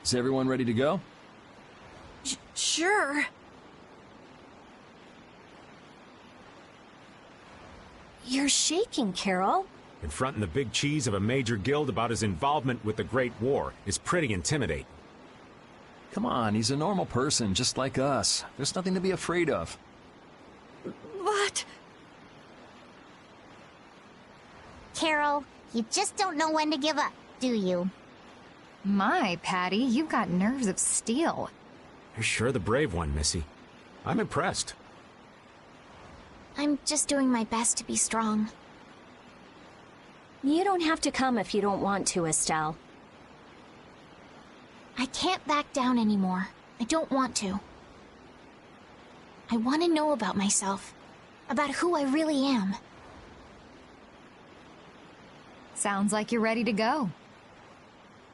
Is everyone ready to go? Sure. You're shaking, Carol. Confronting the big cheese of a major guild about his involvement with the Great War is pretty intimidating. Come on, he's a normal person, just like us. There's nothing to be afraid of. But... Carol, you just don't know when to give up, do you? My, Patty, you've got nerves of steel. You're sure the brave one, Missy. I'm impressed. I'm just doing my best to be strong. You don't have to come if you don't want to, Estelle. I can't back down anymore. I don't want to. I want to know about myself. About who I really am. Sounds like you're ready to go.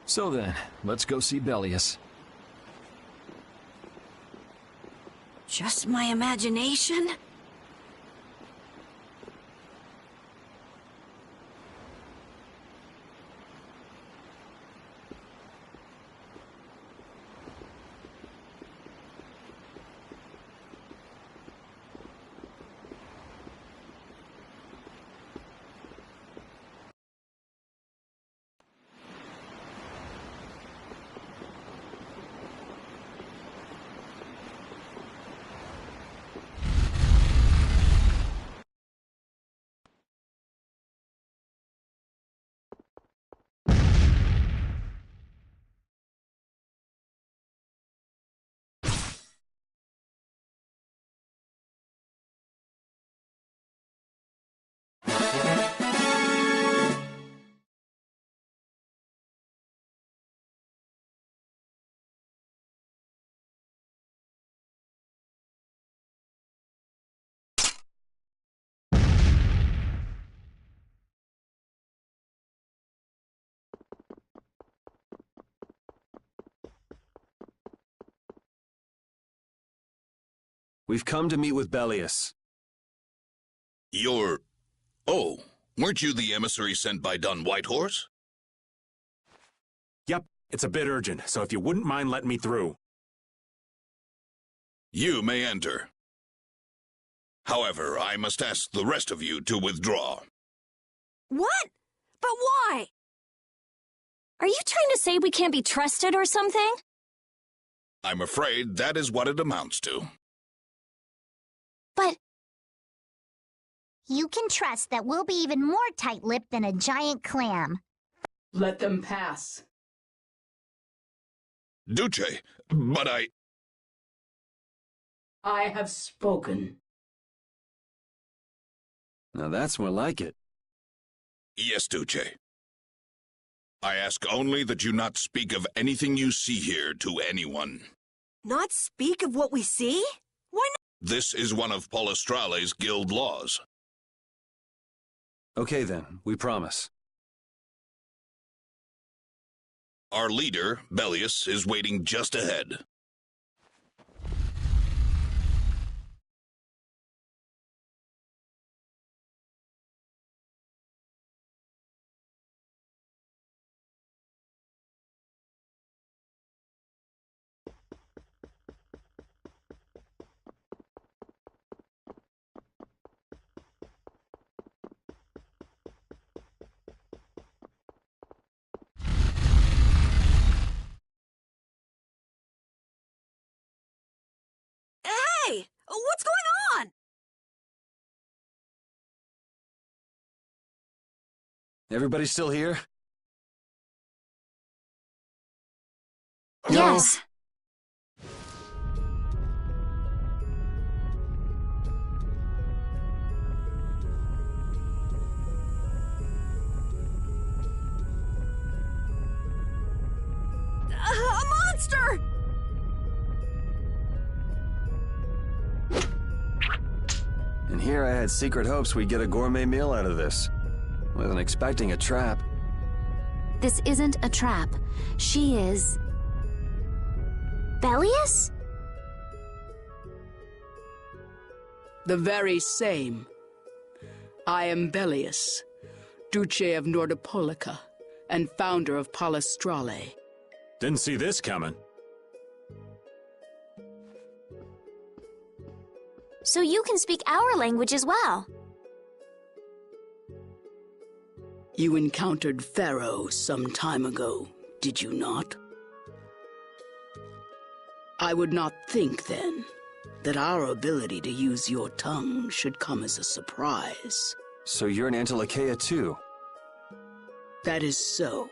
So then, let's go see Bellius. Just my imagination? We've come to meet with Bellius. You're... Oh, weren't you the emissary sent by Don Whitehorse? Yep, it's a bit urgent, so if you wouldn't mind letting me through. You may enter. However, I must ask the rest of you to withdraw. What? But why? Are you trying to say we can't be trusted or something? I'm afraid that is what it amounts to. But... you can trust that we'll be even more tight-lipped than a giant clam. Let them pass. Duce, but I have spoken. Now that's more like it. Yes, Duce. I ask only that you not speak of anything you see here to anyone. Not speak of what we see? Why not? This is one of Palestrale's guild laws. Okay then, we promise. Our leader, Bellius, is waiting just ahead. Hey! What's going on? Everybody still here? Yes. A monster! And here I had secret hopes we'd get a gourmet meal out of this. Wasn't expecting a trap. This isn't a trap. She is... Bellius? The very same. I am Bellius, Duce of Nordopolica, and founder of Palestrale. Didn't see this coming. So you can speak our language as well. You encountered Pharaoh some time ago, did you not? I would not think, then, that our ability to use your tongue should come as a surprise. So you're an Antilocheia too? That is so.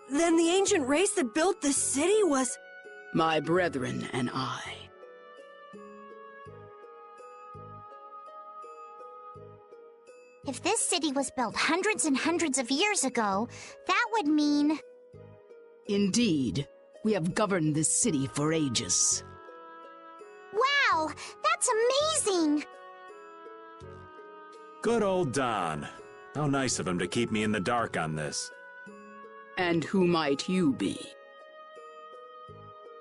Then the ancient race that built this city was... My brethren and I. If this city was built hundreds and hundreds of years ago, that would mean... Indeed, we have governed this city for ages. Wow, that's amazing! Good old Don. How nice of him to keep me in the dark on this. And who might you be?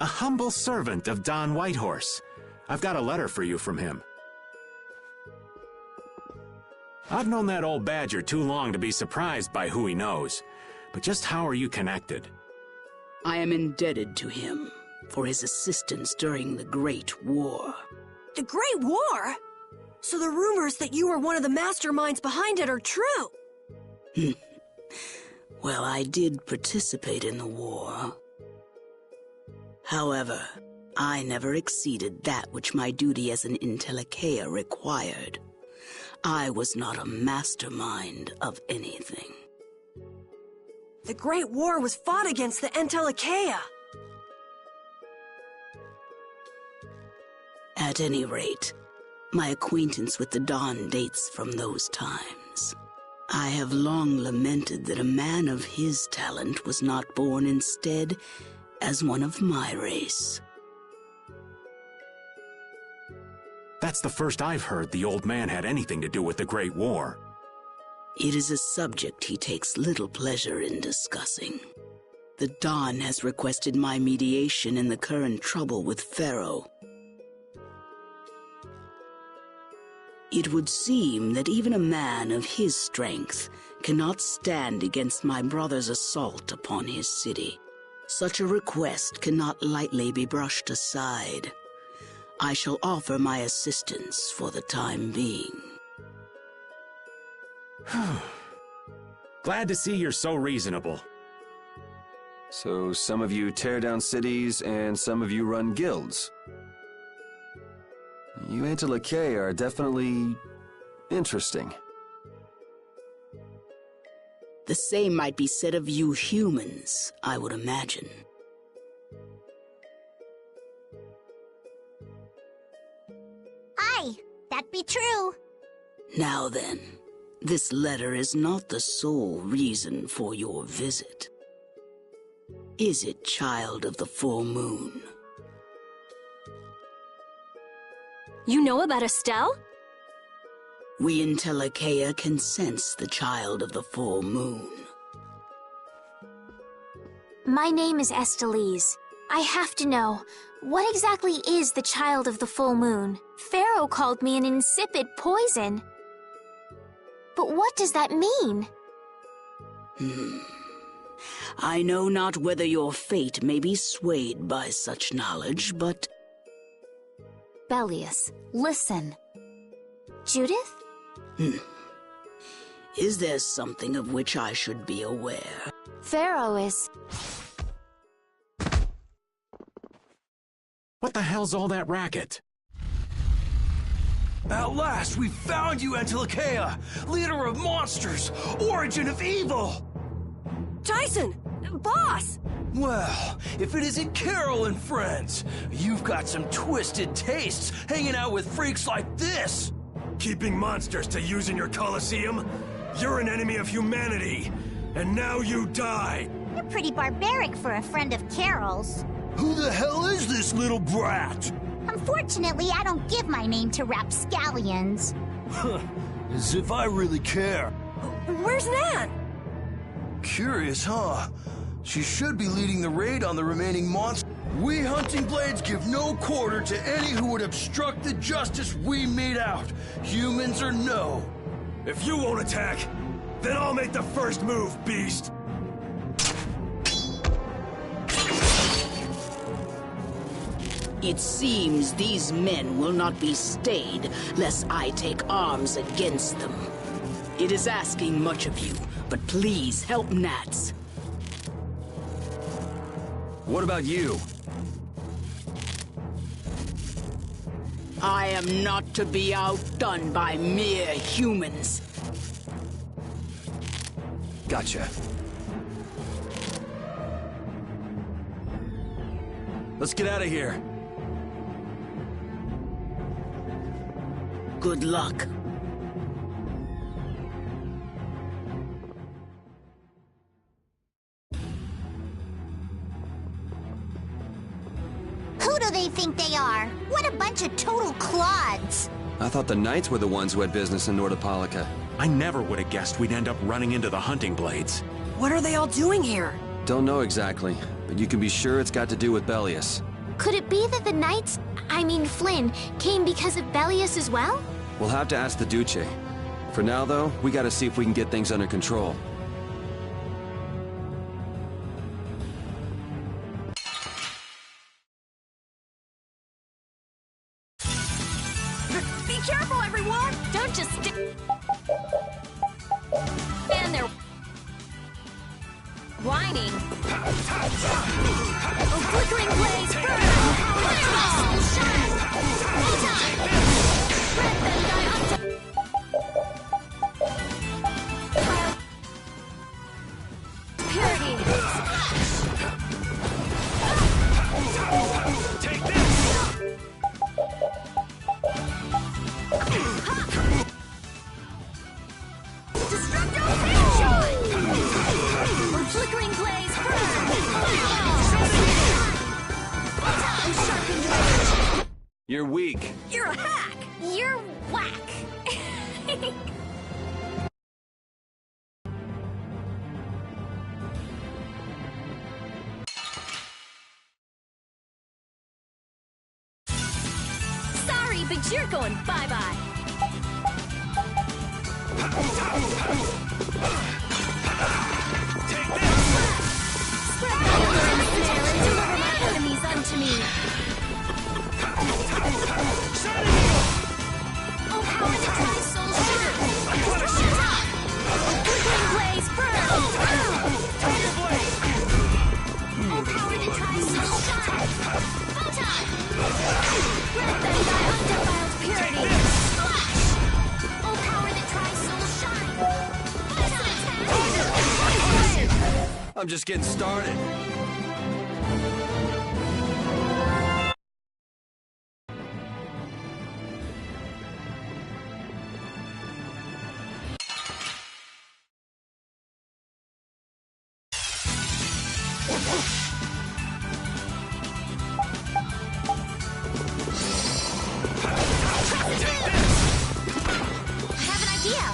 A humble servant of Don Whitehorse. I've got a letter for you from him. I've known that old badger too long to be surprised by who he knows. But just how are you connected? I am indebted to him for his assistance during the Great War. The Great War? So the rumors that you were one of the masterminds behind it are true? Well, I did participate in the war. However, I never exceeded that which my duty as an Antilocheia required. I was not a mastermind of anything. The Great War was fought against the Antilocheia. At any rate, my acquaintance with the Don dates from those times. I have long lamented that a man of his talent was not born instead as one of my race. That's the first I've heard the old man had anything to do with the Great War. It is a subject he takes little pleasure in discussing. The Don has requested my mediation in the current trouble with Pharaoh. It would seem that even a man of his strength cannot stand against my brother's assault upon his city. Such a request cannot lightly be brushed aside. I shall offer my assistance for the time being. Glad to see you're so reasonable. So some of you tear down cities and some of you run guilds. You Antilocheia are definitely interesting. The same might be said of you humans, I would imagine. Aye, that be true. Now then, this letter is not the sole reason for your visit. Is it, child of the full moon? You know about Estelle? We Antilocheia can sense the child of the full moon. My name is Estelise. I have to know, what exactly is the child of the full moon? Pharaoh called me an insipid poison. But what does that mean? I know not whether your fate may be swayed by such knowledge, but... Bellius, listen. Judith? Is there something of which I should be aware? Pharaoh is... What the hell's all that racket? At last, we found you, Antilocheia! Leader of monsters! Origin of evil! Tyson! Boss! Well, if it isn't Carol and friends, you've got some twisted tastes hanging out with freaks like this! Keeping monsters to use in your Colosseum? You're an enemy of humanity, and now you die! You're pretty barbaric for a friend of Carol's. Who the hell is this little brat? Unfortunately, I don't give my name to rapscallions. As if I really care. Where's Nan? Curious, huh? She should be leading the raid on the remaining monsters. We hunting blades give no quarter to any who would obstruct the justice we mete out, humans or no. If you won't attack, Then I'll make the first move, beast! It seems these men will not be stayed, lest I take arms against them. It is asking much of you, but please help Nats. What about you? I am not to be outdone by mere humans. Gotcha. Let's get out of here. Good luck. Who do they think they are? What a bunch of total clods! I thought the Knights were the ones who had business in Nordopolica. I never would have guessed we'd end up running into the hunting blades. What are they all doing here? Don't know exactly, but you can be sure it's got to do with Bellius. Could it be that the Knights, I mean Flynn, came because of Bellius as well? We'll have to ask the Duce. For now, though, we gotta see if we can get things under control. Be careful, everyone! Don't just stick... And they're... whining. Oh, flickering blaze, burn! Fireball, shine! Full time! Red them die up to... Purity! Take this! Destructo Shine! Or flickering blaze, burn! Fireball! Sharpened blade! You're weak. You're a hack! You're whack! Sorry, but you're going bye-bye. Take this! Spread my snare and deliver my enemies unto me. Oh, how many times souls shine! Shut up! Flickering blaze, burn! Oh, power that tries souls shine! Photon! Red them thy undefiled purity! Flash! Oh, power that tries souls shine! Photon! I'm just getting started. I have an idea!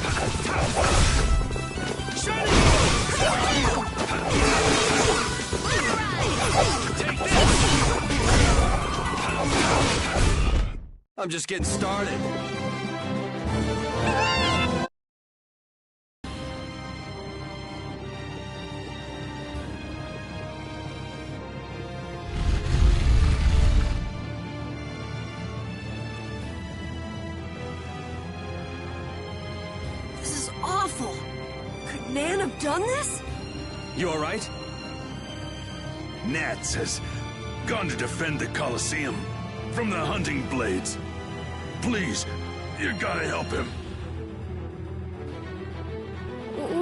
I'm just getting started. This is awful! Could Nan have done this? You all right? Nats has gone to defend the Colosseum from the hunting blades. Please, you gotta help him.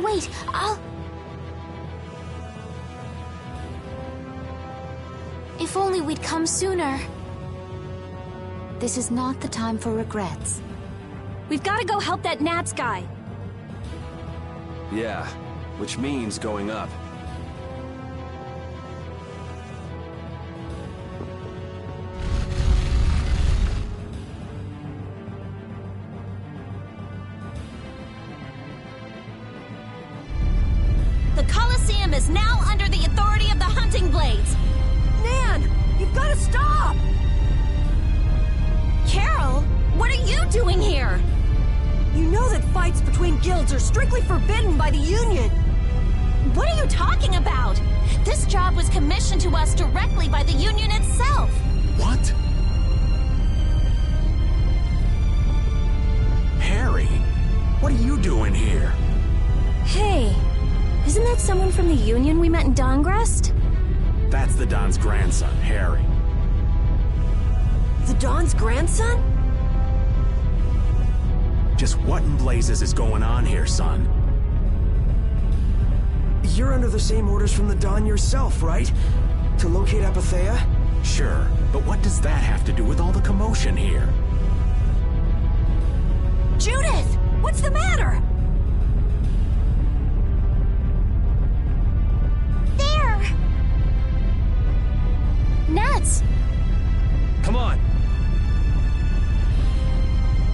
Wait, I'll... If only we'd come sooner. This is not the time for regrets. We've got to go help that Nats guy. Yeah, which means going up. The Colosseum is now under the authority of the hunting blades. Nan, you've got to stop! Carol, what are you doing here? You know that fights between guilds are strictly forbidden by the Union. What are you talking about? This job was commissioned to us directly by the Union itself. What? Harry, what are you doing here? Hey, isn't that someone from the Union we met in Dongrest? That's the Don's grandson, Harry. The Don's grandson? Just what in blazes is going on here, son? You're under the same orders from the Don yourself, right? To locate Apathea? Sure, but what does that have to do with all the commotion here? Judith! What's the matter? There! Nuts! Come on!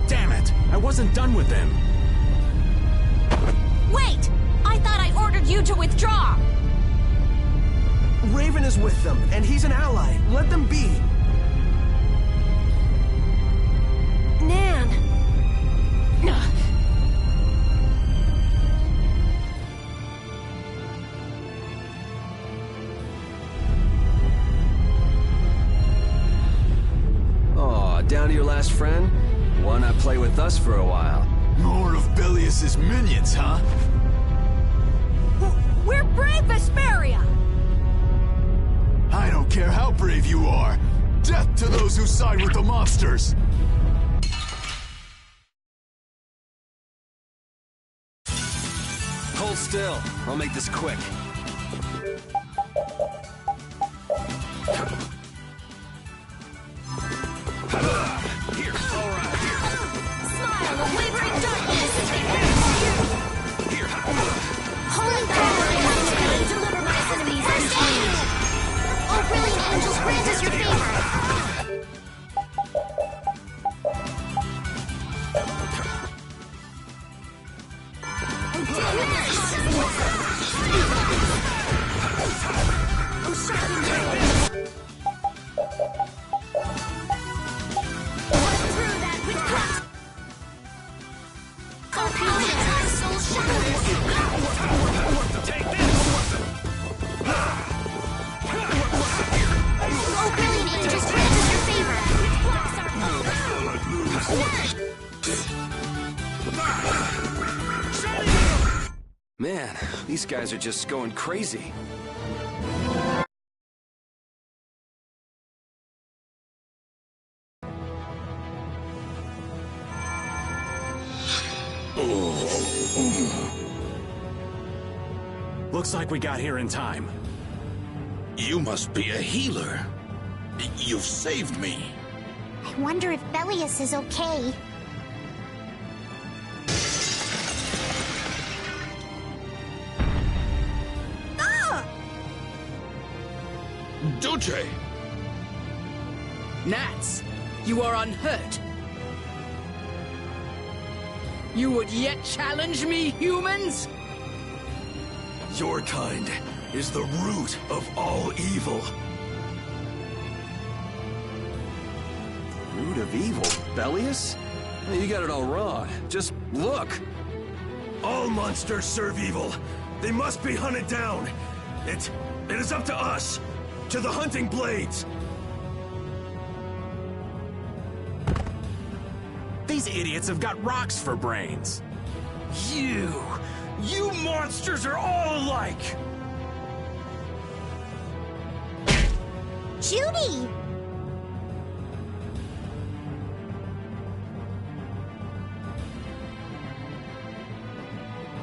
Damn it! I wasn't done with them! Wait! I thought I ordered you to withdraw! Raven is with them, and he's an ally. Let them be. Nan! Aw, down to your last friend? Why not play with us for a while? More of Bellius's minions, huh? We're brave, Vesperia! I don't care how brave you are. Death to those who side with the monsters! Hold still. I'll make this quick. Here, all right, here. Smile of wavering darkness! Here. Holy power and might deliver my enemies unscathed! Oh, brilliant angels, grant us your favor! Man, these guys are just going crazy. Looks like we got here in time. You must be a healer. You've saved me. I wonder if Bellius is okay. Duce! Gnats, you are unhurt. You would yet challenge me, humans? Your kind is the root of all evil. Root of evil? Bellius? You got it all wrong. Just look. All monsters serve evil. They must be hunted down. It is up to us. To the hunting blades. These idiots have got rocks for brains. You monsters are all alike. Judy!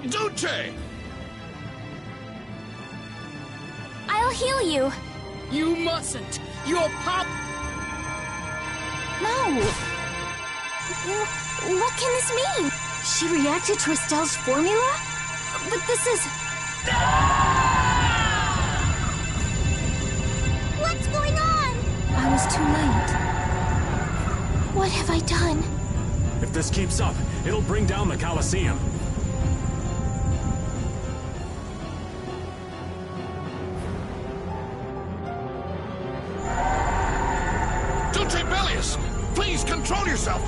Duce! I'll heal you. You mustn't! Your pop... No! What can this mean? She reacted to Estelle's formula? But this is... What's going on? I was too late. What have I done? If this keeps up, it'll bring down the Colosseum. Duce Bellius! Please control yourself!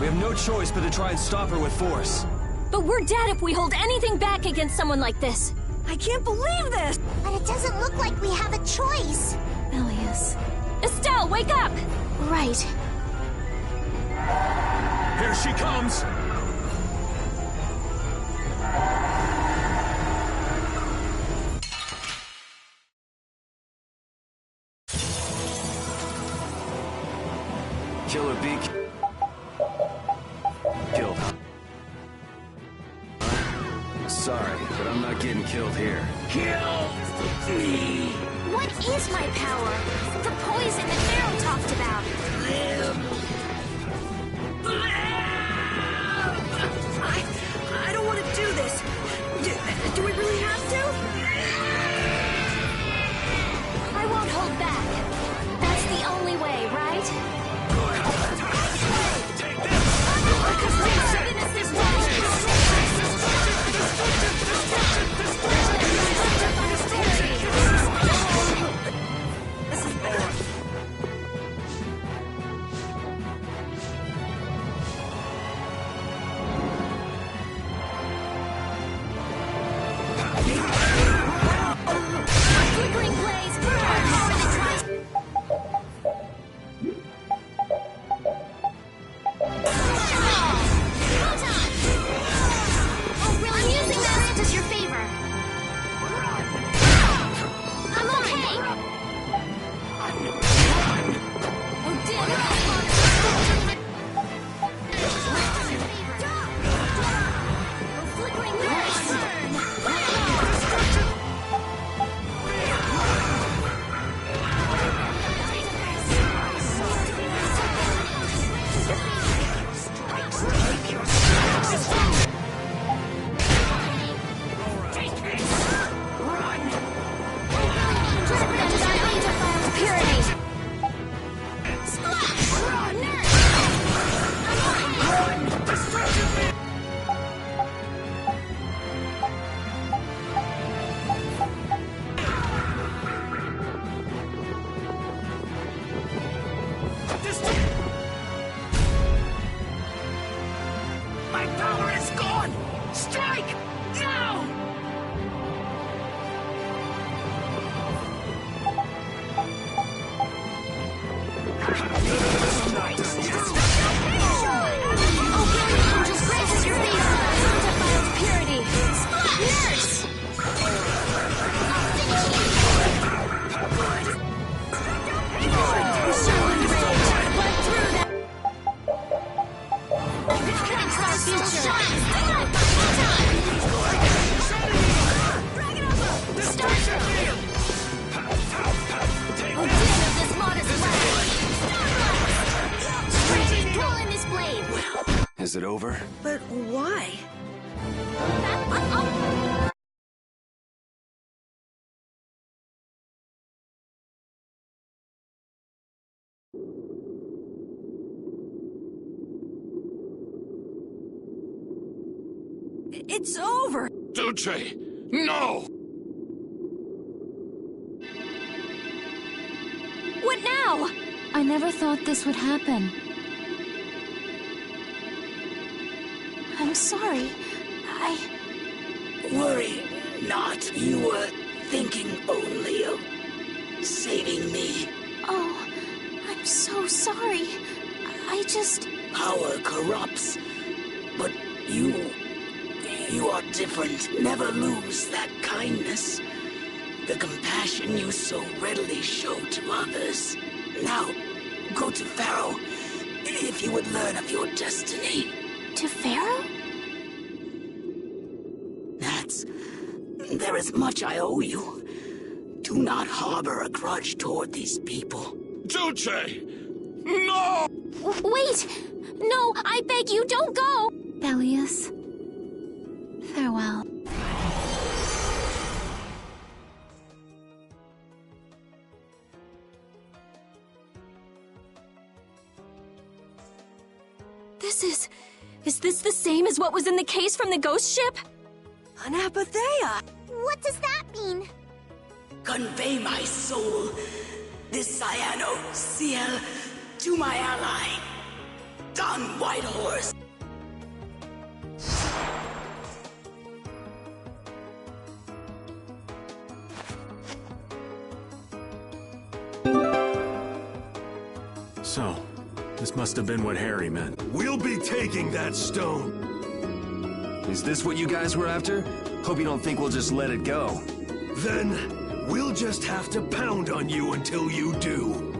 We have no choice but to try and stop her with force. But we're dead if we hold anything back against someone like this. I can't believe this! But it doesn't look like we have a choice. Elias. Estelle, wake up! Right. Here she comes! Killer bee killed. Sorry, but I'm not getting killed here. Kill me! What is my power? The poison that Pharaoh talked about. I don't want to do this. Do we really have to? I won't hold back. That's the only way, right? Flickering blaze, burn power that tries. Oh, really? I'm using that as your favor. I'm okay. Oh, flickering blaze, My power is gone! Strike! Now! Angels graces your favor. Undefiled purity. Nurse! Is it over? But why? It's over! Dulce! No! What now? I never thought this would happen. I'm sorry. Worry not. You were thinking only of saving me. Oh, I'm so sorry. I just... Power corrupts, but you are different. Never lose that kindness, the compassion you so readily show to others. Now, go to Pharaoh, if you would learn of your destiny. To Pharaoh? There is much I owe you. Do not harbor a grudge toward these people. Dulce! No! Wait! No, I beg you, don't go! Elias, farewell. Is this the same as what was in the case from the ghost ship? Anapathea! What does that mean? Convey my soul, this cyano ciel, to my ally. done, White Horse. So, this must have been what Harry meant. We'll be taking that stone. Is this what you guys were after? Hope you don't think we'll just let it go. Then, we'll just have to pound on you until you do.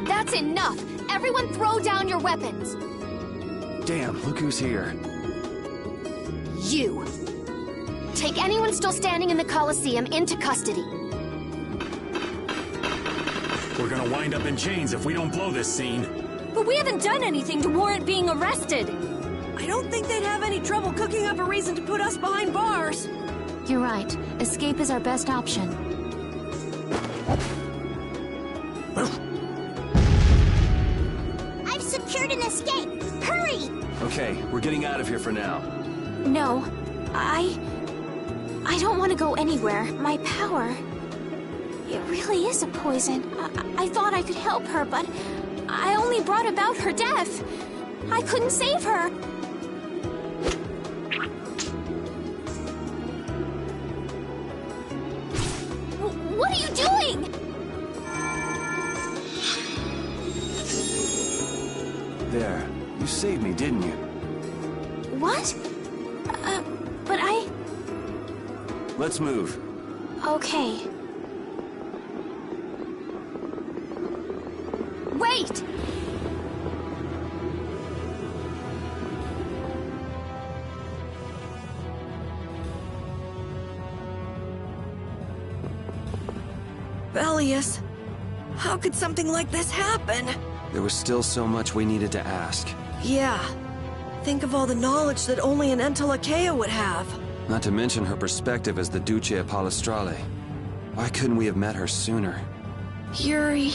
That's enough! Everyone throw down your weapons! Damn, look who's here. You! Take anyone still standing in the Colosseum into custody. We're gonna wind up in chains if we don't blow this scene. But we haven't done anything to warrant being arrested. I don't think they'd have any trouble cooking up a reason to put us behind bars. You're right. Escape is our best option. I've secured an escape! Hurry! Okay, we're getting out of here for now. No, I don't want to go anywhere. My power... It really is a poison. I thought I could help her, but I only brought about her death. I couldn't save her. What are you doing? There. You saved me, didn't you? What? But I... Let's move. Okay. Wait! Bellius, how could something like this happen? There was still so much we needed to ask. Yeah. Think of all the knowledge that only an Entelakea would have. Not to mention her perspective as the Duce Palestrale. Why couldn't we have met her sooner? Yuri...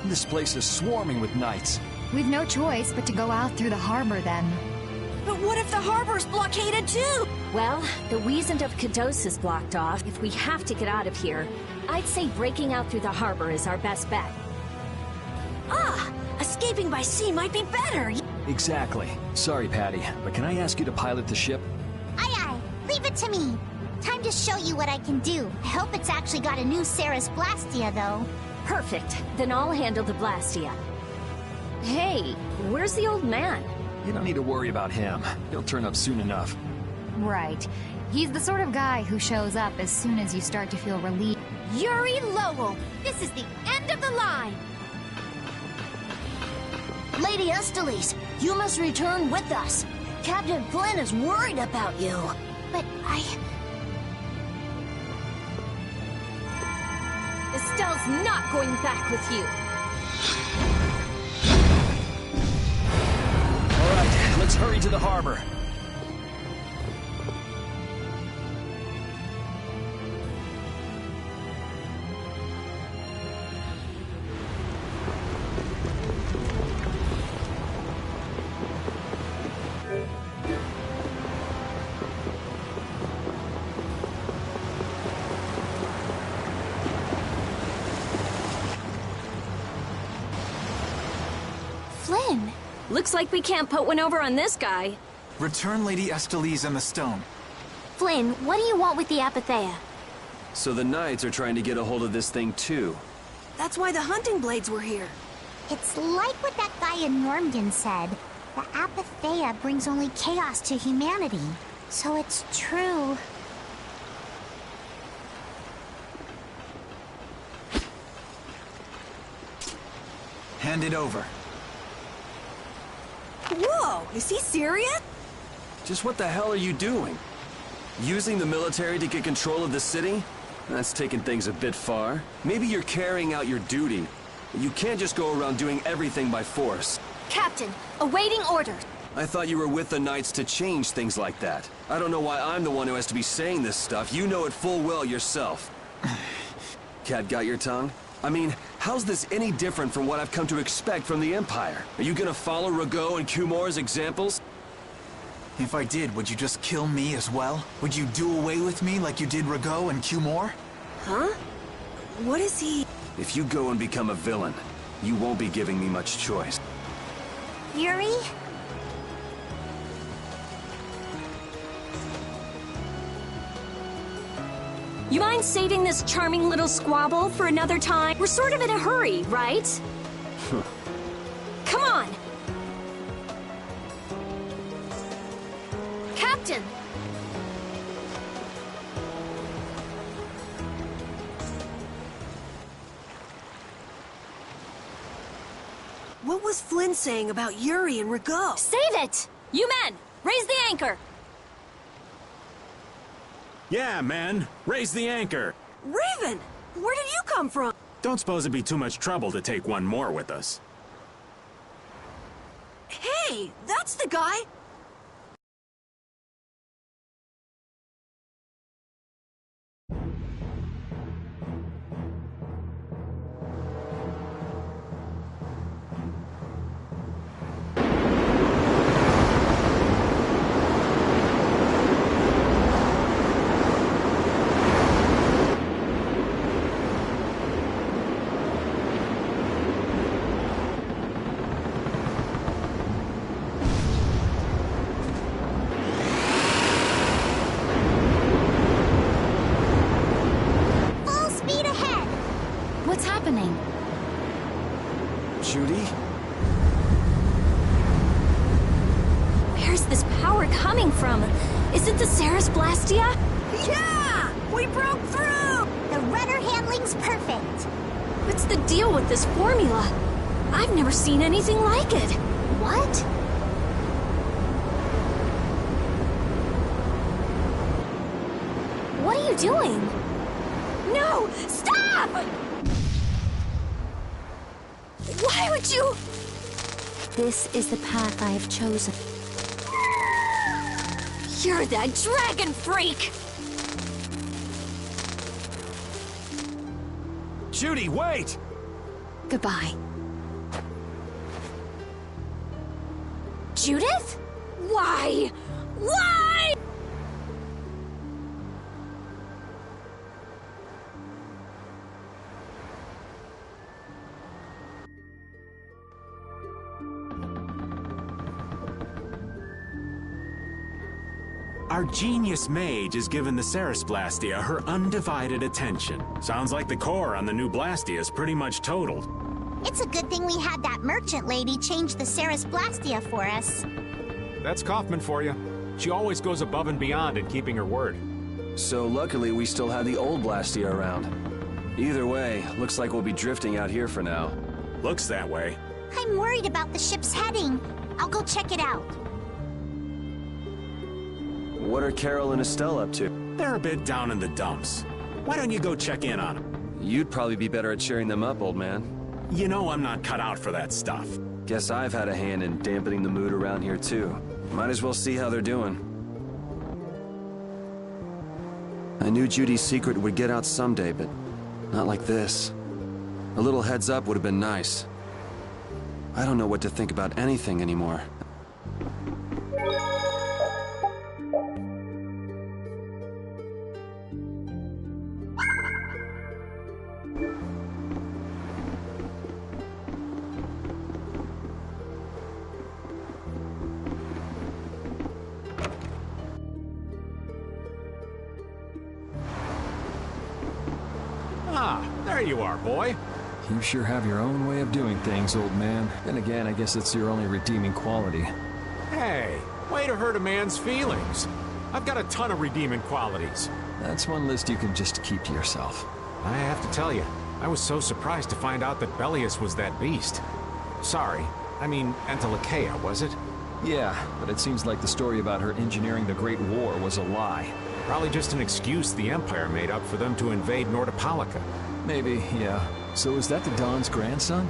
This place is swarming with knights. We've no choice but to go out through the harbor then. But what if the harbor's blockaded too? Well, the Wiesent of Cados is blocked off. If we have to get out of here, I'd say breaking out through the harbor is our best bet. Ah! Escaping by sea might be better! Exactly. Sorry, Patty, but can I ask you to pilot the ship? Aye aye, leave it to me. Time to show you what I can do. I hope it's actually got a new Ceres Blastia, though. Perfect. Then I'll handle the Blastia. Hey, where's the old man? You don't need to worry about him. He'll turn up soon enough. Right. He's the sort of guy who shows up as soon as you start to feel relieved. Yuri Lowell, this is the end of the line. Lady Estelles, you must return with us. Captain Flynn is worried about you. But Estelle's not going back with you. All right, let's hurry to the harbor. Flynn. Looks like we can't put one over on this guy. Return Lady Estelles and the stone. Flynn, what do you want with the Apatheia? So the Knights are trying to get a hold of this thing too. That's why the hunting blades were here. It's like what that guy in Normgan said. The Apatheia brings only chaos to humanity. So it's true. Hand it over. Whoa, is he serious? Just what the hell are you doing? Using the military to get control of the city? That's taking things a bit far. Maybe you're carrying out your duty. You can't just go around doing everything by force. Captain, awaiting orders. I thought you were with the Knights to change things like that. I don't know why I'm the one who has to be saying this stuff. You know it full well yourself. Cat got your tongue? I mean, how's this any different from what I've come to expect from the Empire? Are you gonna follow Rago and Kumor's examples? If I did, would you just kill me as well? Would you do away with me like you did Rago and Kumor? Huh? What is he? If you go and become a villain, you won't be giving me much choice. Yuri? You mind saving this charming little squabble for another time? We're sort of in a hurry, right? Come on! Captain! What was Flynn saying about Yuri and Rago? Save it! You men, raise the anchor! Yeah, man. Raise the anchor. Raven! Where did you come from? Don't suppose it'd be too much trouble to take one more with us. Hey, that's the guy! Judy? Where's this power coming from? Is it the Ceres Blastia? Yeah! We broke through! The rudder handling's perfect. What's the deal with this formula? I've never seen anything like it. What? What are you doing? No! Stop! Why would you? This is the path I have chosen. You're that dragon freak! Judy, wait! Goodbye. Judith? Why? Why? Our genius mage has given the Ceres Blastia her undivided attention. Sounds like the core on the new Blastia is pretty much totaled. It's a good thing we had that merchant lady change the Ceres Blastia for us. That's Kaufman for you. She always goes above and beyond in keeping her word. So luckily we still have the old Blastia around. Either way, looks like we'll be drifting out here for now. Looks that way. I'm worried about the ship's heading. I'll go check it out. What are Carol and Estelle up to? They're a bit down in the dumps. Why don't you go check in on them? You'd probably be better at cheering them up, old man. You know I'm not cut out for that stuff. Guess I've had a hand in dampening the mood around here too. Might as well see how they're doing. I knew Judy's secret would get out someday, but not like this. A little heads up would have been nice. I don't know what to think about anything anymore. Ah, there you are, boy. You sure have your own way of doing things, old man. Then again, I guess it's your only redeeming quality. Hey, way to hurt a man's feelings. I've got a ton of redeeming qualities. That's one list you can just keep to yourself. I have to tell you, I was so surprised to find out that Bellius was that beast. Sorry, I mean Antilocheia, was it? Yeah, but it seems like the story about her engineering the Great War was a lie. Probably just an excuse the Empire made up for them to invade Nordopolica. Maybe, yeah. So is that the Don's grandson?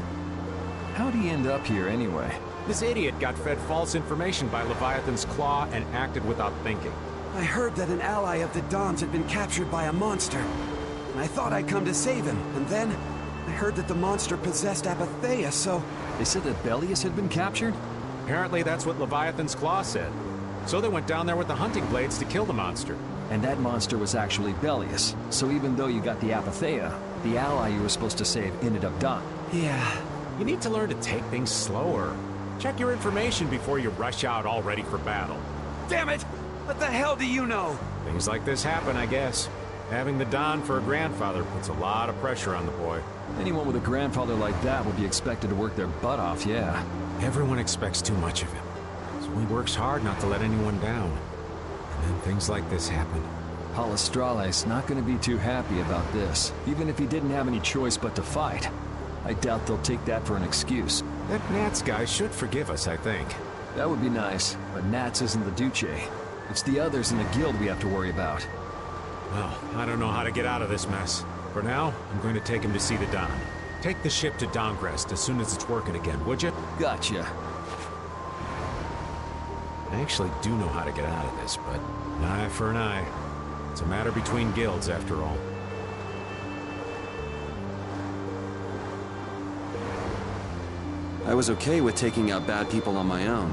How'd he end up here anyway? This idiot got fed false information by Leviathan's claw and acted without thinking. I heard that an ally of the Don's had been captured by a monster. And I thought I'd come to save him. And then, I heard that the monster possessed Apatheia, so... They said that Bellius had been captured? Apparently that's what Leviathan's claw said. So they went down there with the hunting blades to kill the monster. And that monster was actually Bellius. So even though you got the Apatheia, the ally you were supposed to save ended up dying. Yeah. You need to learn to take things slower. Check your information before you rush out all ready for battle. Damn it! What the hell do you know? Things like this happen, I guess. Having the Don for a grandfather puts a lot of pressure on the boy. Anyone with a grandfather like that would be expected to work their butt off, yeah. Everyone expects too much of him. So he works hard not to let anyone down. And then things like this happen. Palestrale's not going to be too happy about this, even if he didn't have any choice but to fight. I doubt they'll take that for an excuse. That Nats guy should forgive us, I think. That would be nice, but Nats isn't the Duce. It's the others in the guild we have to worry about. Well, I don't know how to get out of this mess. For now, I'm going to take him to see the Don. Take the ship to Dongrest as soon as it's working again, would you? Gotcha. I actually do know how to get out of this, but an eye for an eye. It's a matter between guilds, after all. I was okay with taking out bad people on my own.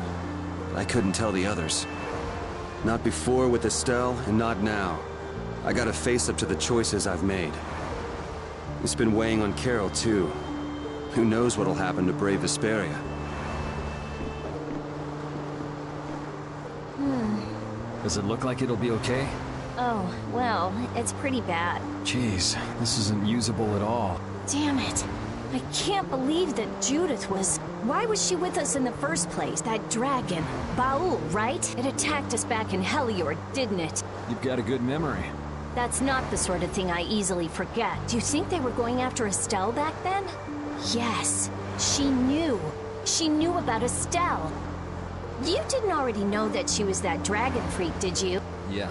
I couldn't tell the others. Not before with Estelle, and not now. I gotta face up to the choices I've made. It's been weighing on Carol, too. Who knows what'll happen to brave Vesperia? Does it look like it'll be okay? Oh, well, it's pretty bad. Jeez, this isn't usable at all. Damn it. I can't believe that Judith was... Why was she with us in the first place? That dragon. Baul, right? It attacked us back in Heliord, didn't it? You've got a good memory. That's not the sort of thing I easily forget. Do you think they were going after Estelle back then? Yes, she knew. She knew about Estelle. You didn't already know that she was that dragon freak, did you? Yeah.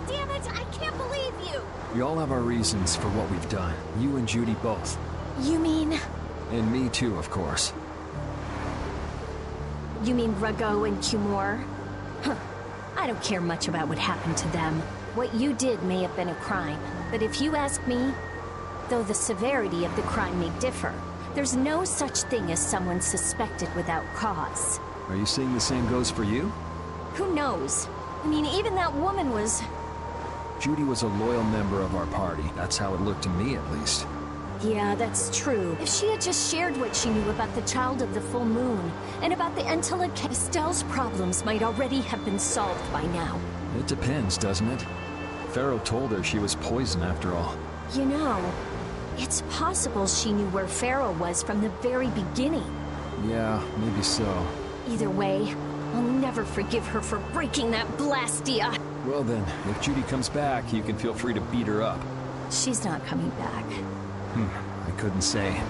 Damn it, I can't believe you! We all have our reasons for what we've done. You and Judy both. You mean... And me too, of course. You mean Rago and Cumor? Huh. I don't care much about what happened to them. What you did may have been a crime, but if you ask me, though the severity of the crime may differ, there's no such thing as someone suspected without cause. Are you saying the same goes for you? Who knows? I mean, even that woman was... Judy was a loyal member of our party. That's how it looked to me, at least. Yeah, that's true. If she had just shared what she knew about the Child of the Full Moon, and about the Entelek, Estelle's problems might already have been solved by now. It depends, doesn't it? Pharaoh told her she was poison after all. You know, it's possible she knew where Pharaoh was from the very beginning. Yeah, maybe so. Either way, I'll never forgive her for breaking that Blastia. Well then, if Judy comes back, you can feel free to beat her up. She's not coming back. I couldn't say.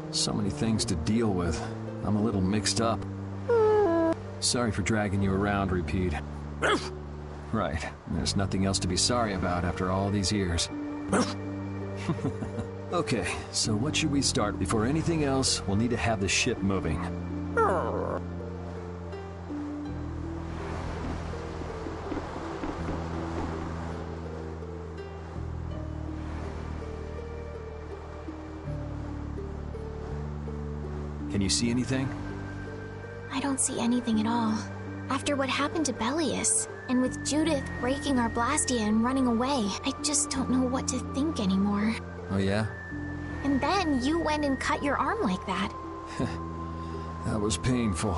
So many things to deal with. I'm a little mixed up. Sorry for dragging you around, Repeat. Right. There's nothing else to be sorry about after all these years. Okay, so what should we start? Before anything else, we'll need to have the ship moving. Can you see anything? I don't see anything at all. After what happened to Bellius, and with Judith breaking our Blastia and running away, I just don't know what to think anymore. Oh yeah? And then you went and cut your arm like that. That was painful.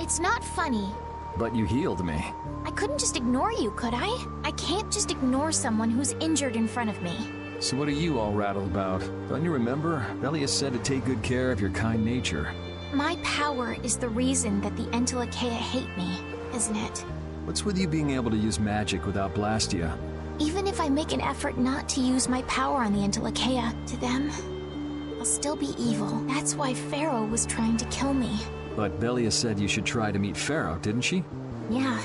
It's not funny. But you healed me. I couldn't just ignore you, could I? I can't just ignore someone who's injured in front of me. So what are you all rattled about? Don't you remember? Bellius said to take good care of your kind nature. My power is the reason that the Entelekea hate me, isn't it? What's with you being able to use magic without Blastia? Even if I make an effort not to use my power on the Entelekea, to them, I'll still be evil. That's why Pharaoh was trying to kill me. But Bellius said you should try to meet Pharaoh, didn't she? Yeah,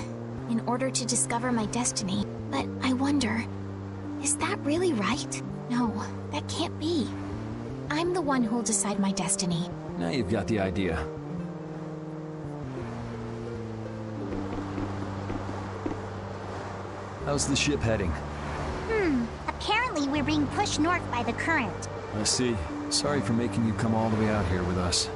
in order to discover my destiny. But I wonder, Is that really right? No, that can't be. I'm the one who'll decide my destiny. Now you've got the idea. How's the ship heading? Apparently we're being pushed north by the current. I see. Sorry for making you come all the way out here with us.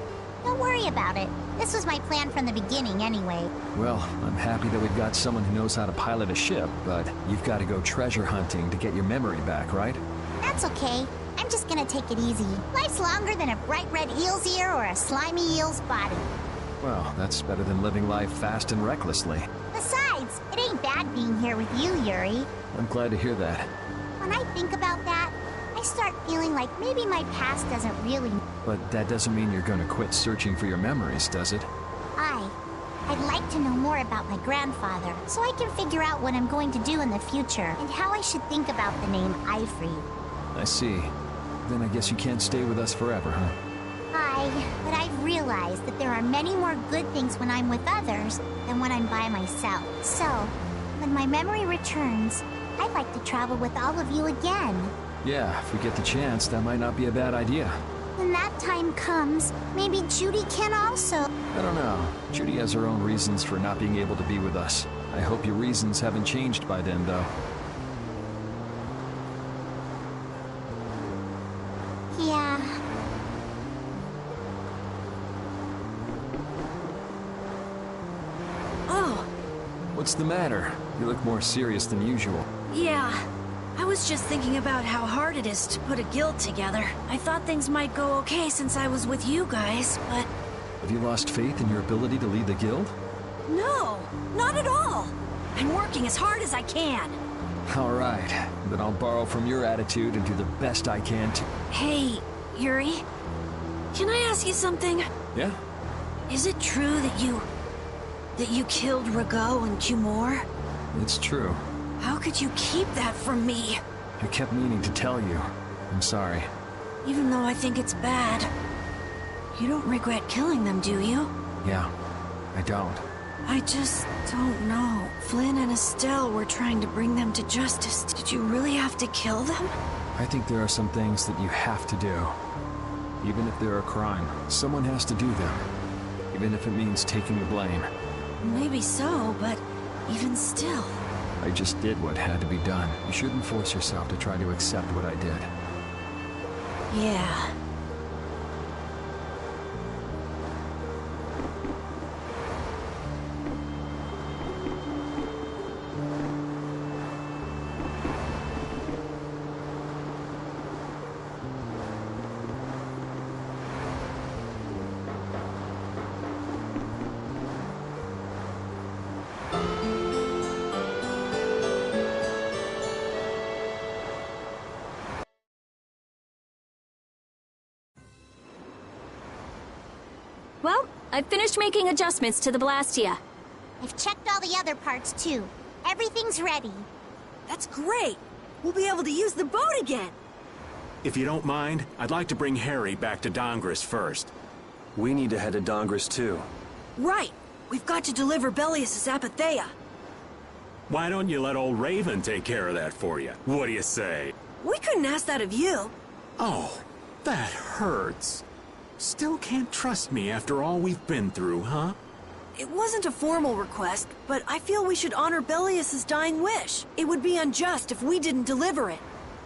Don't worry about it. This was my plan from the beginning anyway. Well, I'm happy that we've got someone who knows how to pilot a ship, but you've got to go treasure hunting to get your memory back, right? That's okay. I'm just gonna take it easy. Life's longer than a bright red eel's ear or a slimy eel's body. Well, that's better than living life fast and recklessly. Besides, it ain't bad being here with you, Yuri. I'm glad to hear that. When I think about that, I start feeling like maybe my past doesn't really... But that doesn't mean you're going to quit searching for your memories, does it? I'd like to know more about my grandfather, so I can figure out what I'm going to do in the future, and how I should think about the name Ifrit. I see. Then I guess you can't stay with us forever, huh? But I've realized that there are many more good things when I'm with others than when I'm by myself. So, when my memory returns, I'd like to travel with all of you again. Yeah, if we get the chance, that might not be a bad idea. When that time comes, maybe Judy can also... I don't know. Judy has her own reasons for not being able to be with us. I hope your reasons haven't changed by then, though. Yeah. Oh. What's the matter? You look more serious than usual. Yeah. I was just thinking about how hard it is to put a guild together. I thought things might go okay since I was with you guys, but... Have you lost faith in your ability to lead the guild? No, not at all. I'm working as hard as I can. All right, then I'll borrow from your attitude and do the best I can to... Hey, Yuri. Can I ask you something? Yeah? Is it true that you killed Rago and Cumore? It's true. How could you keep that from me? I kept meaning to tell you. I'm sorry. Even though I think it's bad. You don't regret killing them, do you? Yeah, I don't. I just don't know. Flynn and Estelle were trying to bring them to justice. Did you really have to kill them? I think there are some things that you have to do. Even if they're a crime, someone has to do them. Even if it means taking the blame. Maybe so, but even still... I just did what had to be done. You shouldn't force yourself to try to accept what I did. Yeah. Well, I've finished making adjustments to the Blastia. I've checked all the other parts too. Everything's ready. That's great. We'll be able to use the boat again. If you don't mind, I'd like to bring Harry back to Dongris first. We need to head to Dongris too. Right. We've got to deliver Belius's Apatheia. Why don't you let old Raven take care of that for you? What do you say? We couldn't ask that of you. Oh, that hurts. Still can't trust me after all we've been through, huh? It wasn't a formal request, but I feel we should honor Belius's dying wish. It would be unjust if we didn't deliver it.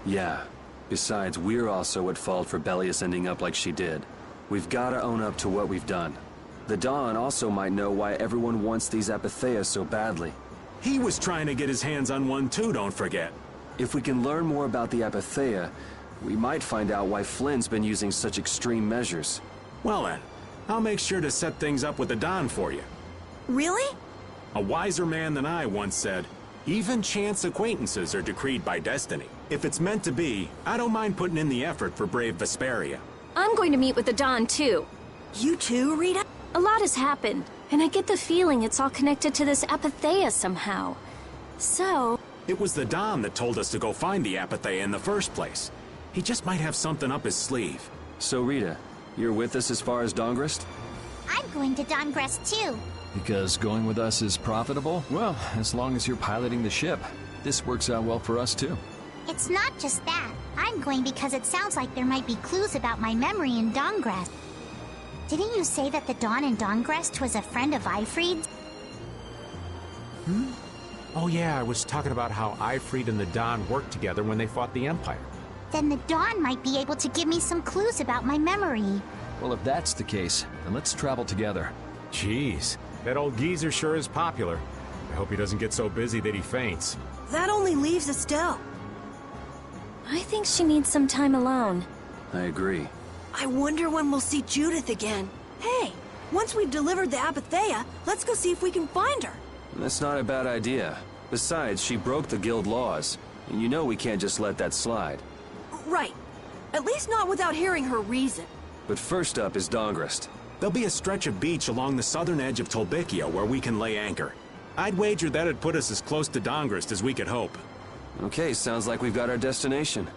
Yeah. Besides, we're also at fault for Belius ending up like she did. We've gotta own up to what we've done. The Dawn also might know why everyone wants these Apatheias so badly. He was trying to get his hands on one too, don't forget. If we can learn more about the Apatheia, we might find out why Flynn's been using such extreme measures. Well then, I'll make sure to set things up with the Don for you. Really? A wiser man than I once said, even chance acquaintances are decreed by destiny. If it's meant to be, I don't mind putting in the effort for brave Vesperia. I'm going to meet with the Don too. You too, Rita? A lot has happened, and I get the feeling it's all connected to this Apatheia somehow. So... It was the Don that told us to go find the Apatheia in the first place. He just might have something up his sleeve. So Rita, you're with us as far as Dongrest? I'm going to Dongres too. Because going with us is profitable? Well, as long as you're piloting the ship. This works out well for us too. It's not just that. I'm going because it sounds like there might be clues about my memory in Dawngrest. Didn't you say that the Dawn in Dawngrest was a friend of Eifried's? Oh yeah, I was talking about how Eifried and the Dawn worked together when they fought the Empire. Then the Dawn might be able to give me some clues about my memory. Well, if that's the case, then let's travel together. Jeez, that old geezer sure is popular. I hope he doesn't get so busy that he faints. That only leaves Estelle. I think she needs some time alone. I agree. I wonder when we'll see Judith again. Hey, once we've delivered the Apatheia, let's go see if we can find her. That's not a bad idea. Besides, she broke the guild laws. And you know we can't just let that slide. Right. At least not without hearing her reason. But first up is Dawngrest. There'll be a stretch of beach along the southern edge of Tolbikia where we can lay anchor. I'd wager that'd put us as close to Dawngrest as we could hope. Okay, sounds like we've got our destination.